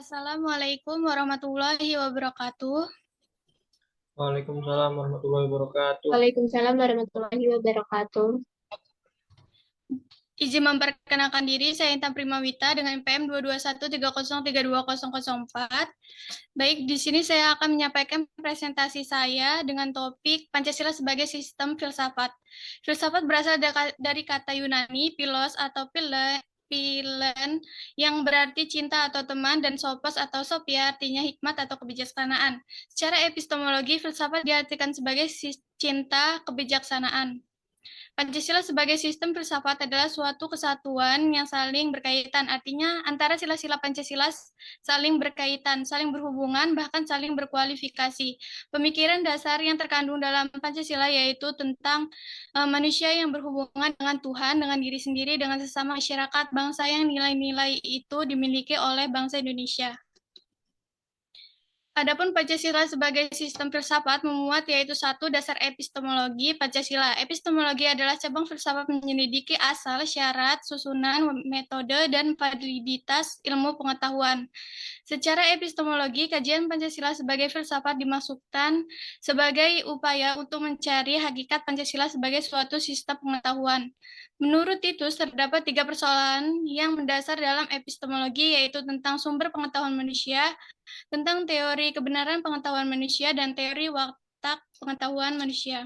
Assalamualaikum warahmatullahi wabarakatuh. Waalaikumsalam warahmatullahi wabarakatuh. Waalaikumsalam warahmatullahi wabarakatuh. Izin memperkenalkan diri, saya Intan Primawita dengan NPM 22130320004. Baik, di sini saya akan menyampaikan presentasi saya dengan topik Pancasila sebagai sistem filsafat. Filsafat berasal dari kata Yunani, philos atau philen, yang berarti cinta atau teman, dan sophos atau sophia artinya hikmat atau kebijaksanaan. Secara epistemologi, filsafat diartikan sebagai cinta kebijaksanaan. Pancasila sebagai sistem filsafat adalah suatu kesatuan yang saling berkaitan. Artinya antara sila-sila Pancasila saling berkaitan, saling berhubungan, bahkan saling berkualifikasi. Pemikiran dasar yang terkandung dalam Pancasila yaitu tentang manusia yang berhubungan dengan Tuhan, dengan diri sendiri, dengan sesama masyarakat, bangsa, yang nilai-nilai itu dimiliki oleh bangsa Indonesia. Adapun Pancasila sebagai sistem filsafat memuat yaitu satu, dasar epistemologi Pancasila. Epistemologi adalah cabang filsafat menyelidiki asal, syarat, susunan, metode, dan validitas ilmu pengetahuan. Secara epistemologi, kajian Pancasila sebagai filsafat dimaksudkan sebagai upaya untuk mencari hakikat Pancasila sebagai suatu sistem pengetahuan. Menurut Titus, terdapat 3 persoalan yang mendasar dalam epistemologi, yaitu tentang sumber pengetahuan manusia, tentang teori kebenaran pengetahuan manusia, dan teori watak pengetahuan manusia.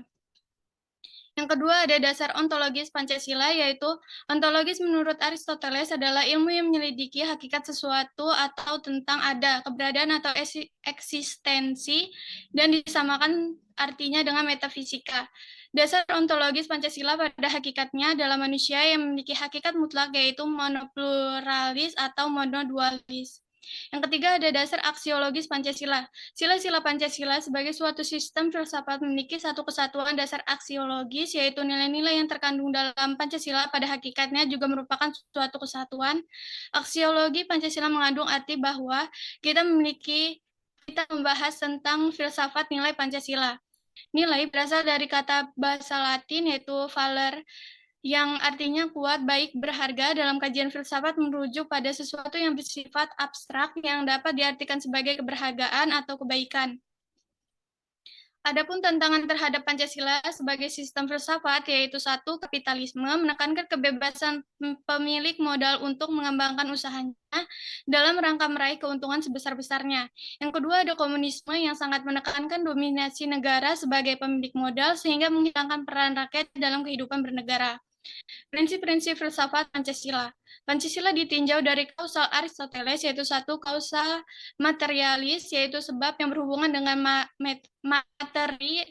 Yang kedua ada dasar ontologis Pancasila, yaitu ontologis menurut Aristoteles adalah ilmu yang menyelidiki hakikat sesuatu atau tentang ada, keberadaan atau eksistensi, dan disamakan artinya dengan metafisika. Dasar ontologis Pancasila pada hakikatnya adalah manusia yang memiliki hakikat mutlak, yaitu monopluralis atau monodualis. Yang ketiga ada dasar aksiologis Pancasila. Sila-sila Pancasila sebagai suatu sistem filsafat memiliki satu kesatuan dasar aksiologis, yaitu nilai-nilai yang terkandung dalam Pancasila pada hakikatnya juga merupakan suatu kesatuan. Aksiologi Pancasila mengandung arti bahwa kita membahas tentang filsafat nilai Pancasila. Nilai berasal dari kata bahasa Latin yaitu valer, yang artinya kuat, baik, berharga. Dalam kajian filsafat merujuk pada sesuatu yang bersifat abstrak yang dapat diartikan sebagai keberhargaan atau kebaikan. Adapun tantangan terhadap Pancasila sebagai sistem filsafat yaitu satu, kapitalisme, menekankan kebebasan pemilik modal untuk mengembangkan usahanya dalam rangka meraih keuntungan sebesar-besarnya. Yang kedua ada komunisme yang sangat menekankan dominasi negara sebagai pemilik modal sehingga menghilangkan peran rakyat dalam kehidupan bernegara. Prinsip-prinsip filsafat Pancasila. Pancasila ditinjau dari kausal Aristoteles, yaitu satu, kausa materialis, yaitu sebab yang berhubungan dengan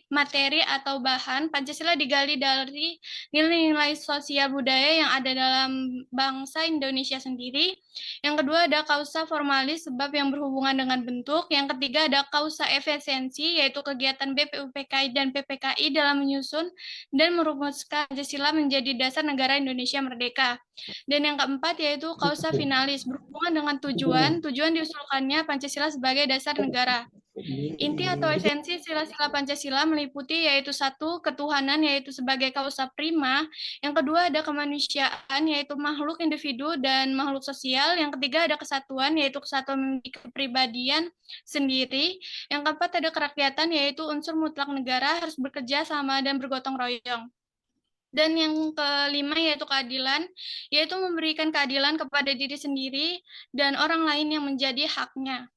materi atau bahan. Pancasila digali dari nilai-nilai sosial budaya yang ada dalam bangsa Indonesia sendiri. Yang kedua ada kausa formalis, sebab yang berhubungan dengan bentuk. Yang ketiga ada kausa efisiensi, yaitu kegiatan BPUPKI dan PPKI dalam menyusun dan merumuskan Pancasila menjadi dasar negara Indonesia merdeka. Dan yang keempat yaitu kausa finalis, berhubungan dengan tujuan diusulkannya Pancasila sebagai dasar negara. Inti atau esensi sila-sila Pancasila meliputi yaitu satu, ketuhanan yaitu sebagai kausa prima, yang kedua ada kemanusiaan yaitu makhluk individu dan makhluk sosial, yang ketiga ada kesatuan yaitu kesatuan memiliki kepribadian sendiri, yang keempat ada kerakyatan yaitu unsur mutlak negara harus bekerja sama dan bergotong royong. Dan yang kelima yaitu keadilan, yaitu memberikan keadilan kepada diri sendiri dan orang lain yang menjadi haknya.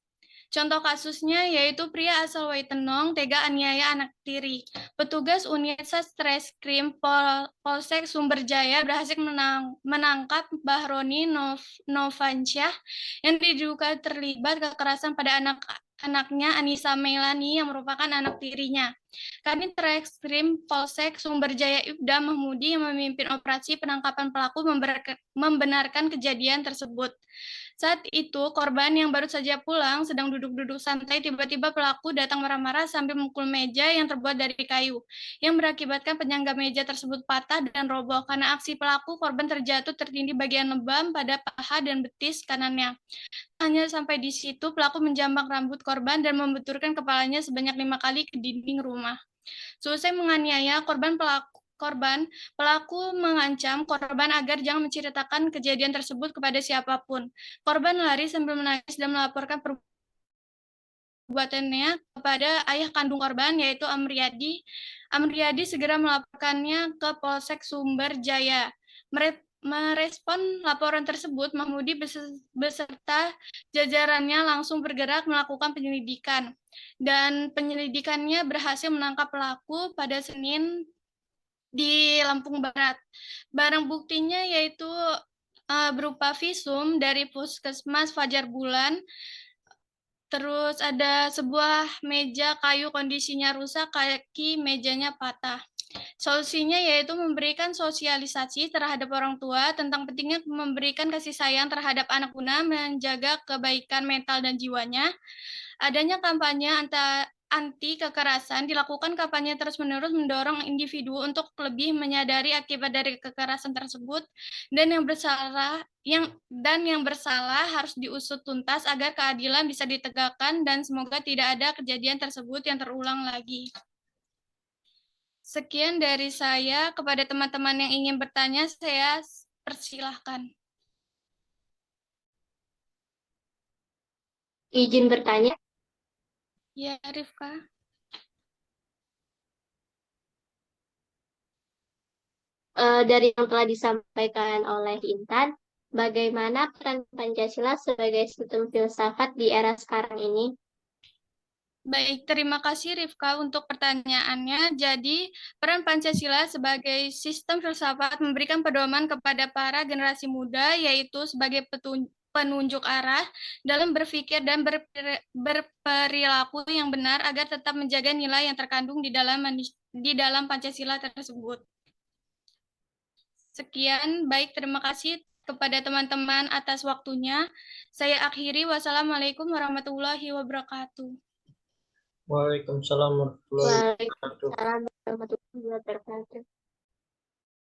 Contoh kasusnya yaitu pria asal Waitenong tega aniaya anak tiri. Petugas unit Satreskrim Polsek Sumberjaya berhasil menangkap Bahroni Novansyah yang diduga terlibat kekerasan pada anaknya Anissa Meilani yang merupakan anak tirinya. Kanit Reskrim Polsek Sumberjaya Ibda Mahmudi yang memimpin operasi penangkapan pelaku membenarkan kejadian tersebut. Saat itu, korban yang baru saja pulang sedang duduk-duduk santai, tiba-tiba pelaku datang marah-marah sambil memukul meja yang terbuat dari kayu, yang berakibatkan penyangga meja tersebut patah dan roboh. Karena aksi pelaku, korban terjatuh tertindih bagian lebam pada paha dan betis kanannya. Hanya sampai di situ, pelaku menjambak rambut korban dan membenturkan kepalanya sebanyak 5 kali ke dinding rumah. Selesai menganiaya, korban, pelaku mengancam korban agar jangan menceritakan kejadian tersebut kepada siapapun. Korban lari sambil menangis dan melaporkan perbuatannya kepada ayah kandung korban, yaitu Amriyadi. Amriyadi segera melaporkannya ke Polsek Sumber Jaya. Merespon laporan tersebut, Mahmudi beserta jajarannya langsung bergerak melakukan penyelidikan. Dan penyelidikannya berhasil menangkap pelaku pada Senin di Lampung Barat. Barang buktinya yaitu berupa visum dari Puskesmas Fajar Bulan. Terus ada sebuah meja kayu kondisinya rusak, kaki mejanya patah. Solusinya yaitu memberikan sosialisasi terhadap orang tua tentang pentingnya memberikan kasih sayang terhadap anak guna menjaga kebaikan mental dan jiwanya. Adanya kampanye anti kekerasan dilakukan, kampanye terus-menerus mendorong individu untuk lebih menyadari akibat dari kekerasan tersebut, dan yang bersalah harus diusut tuntas agar keadilan bisa ditegakkan, dan semoga tidak ada kejadian tersebut yang terulang lagi. Sekian dari saya. Kepada teman-teman yang ingin bertanya, saya persilahkan. Izin bertanya, Ya, Rifka. dari yang telah disampaikan oleh Intan, bagaimana peran Pancasila sebagai sistem filsafat di era sekarang ini? Baik, terima kasih Rifka untuk pertanyaannya. Jadi, peran Pancasila sebagai sistem filsafat memberikan pedoman kepada para generasi muda, yaitu sebagai penunjuk arah dalam berpikir dan berperilaku yang benar agar tetap menjaga nilai yang terkandung di dalam Pancasila tersebut. Sekian, baik, terima kasih kepada teman-teman atas waktunya. Saya akhiri, wassalamualaikum warahmatullahi wabarakatuh. Waalaikumsalam warahmatullahi wabarakatuh. Waalaikumsalam warahmatullahi wabarakatuh.